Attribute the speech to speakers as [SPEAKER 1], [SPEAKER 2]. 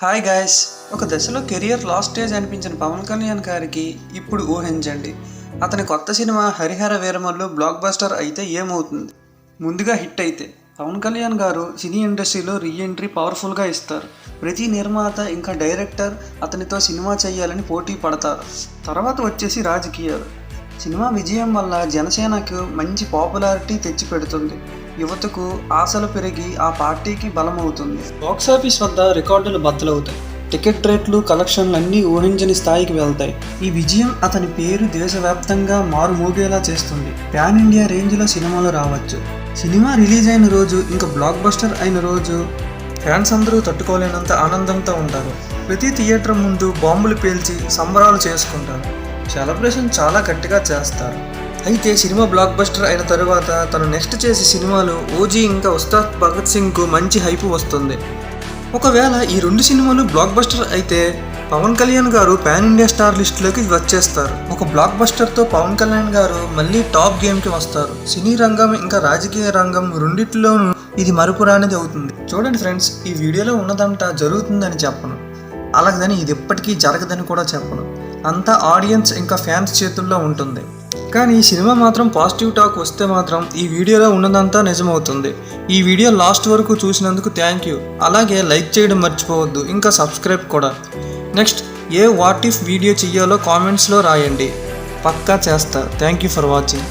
[SPEAKER 1] Hi guys, ఒక దశలో career last stage అనిపించిన పవన్ కళ్యాణ్ గారికి ఇప్పుడు ఊహించండి, అతని కొత్త cinema Harihara Veeramallu block buster అయితే ఏమవుతుంది. ముందుగా హిట్ అయితే పవన్ కళ్యాణ్ గారు సినీ ఇండస్ట్రీలో రీఎంట్రీ పవర్ఫుల్గా ఇస్తారు. ప్రతి నిర్మాత ఇంకా డైరెక్టర్ అతనితో సినిమా చేయాలని పోటీ పడతారు. తర్వాత వచ్చేసి రాజకీయాలు. సినిమా విజయం వల్ల జనసేనకు మంచి పాపులారిటీ తెచ్చిపెడుతుంది. యువతకు ఆశలు పెరిగి ఆ పార్టీకి బలమవుతుంది. బాక్సాఫీస్ వద్ద రికార్డులు బద్దలవుతాయి. టికెట్ రేట్లు, కలెక్షన్లు అన్నీ ఊహించని స్థాయికి వెళ్తాయి. ఈ విజయం అతని పేరు దేశవ్యాప్తంగా మారుమోగేలా చేస్తుంది. ప్యాన్ ఇండియా రేంజ్లో సినిమాలు రావచ్చు. సినిమా రిలీజ్ అయిన రోజు ఇంకా బ్లాక్ బస్టర్ అయిన రోజు ఫ్యాన్స్ అందరూ తట్టుకోలేనంత ఆనందంతో ఉంటారు. ప్రతి థియేటర్ ముందు బాంబులు పేల్చి సంబరాలు చేసుకుంటారు. సెలబ్రేషన్ చాలా గట్టిగా చేస్తారు. అయితే సినిమా బ్లాక్ బస్టర్ అయిన తరువాత తను నెక్స్ట్ చేసే సినిమాలు ఓజీ ఇంకా ఉస్తాద్ భగత్ సింగ్కు మంచి హైప్ వస్తుంది. ఒకవేళ ఈ రెండు సినిమాలు బ్లాక్ బస్టర్ అయితే పవన్ కళ్యాణ్ గారు పాన్ ఇండియా స్టార్ లిస్టులోకి వచ్చేస్తారు. ఒక బ్లాక్ బస్టర్తో పవన్ కళ్యాణ్ గారు మళ్ళీ టాప్ గేమ్కి వస్తారు. సినీ రంగం ఇంకా రాజకీయ రంగం రెండిట్లోనూ ఇది మరుపురానిది అవుతుంది. చూడండి ఫ్రెండ్స్, ఈ వీడియోలో ఉన్నదంతా జరుగుతుందని చెప్పను, అలాగదని ఇది ఎప్పటికీ జరగదని కూడా చెప్పను. అంతా ఆడియన్స్ ఇంకా ఫ్యాన్స్ చేతుల్లో ఉంటుంది. కానీ ఈ సినిమా మాత్రం పాజిటివ్ టాక్ వస్తే మాత్రం ఈ వీడియోలో ఉన్నదంతా నిజమవుతుంది. ఈ వీడియో లాస్ట్ వరకు చూసినందుకు థ్యాంక్ యూ. అలాగే లైక్ చేయడం మర్చిపోవద్దు, ఇంకా సబ్స్క్రైబ్ కూడా. Next A what if video చెయ్యాలో కామెంట్స్లో రాయండి, పక్కా చేస్తా. Thank you for watching.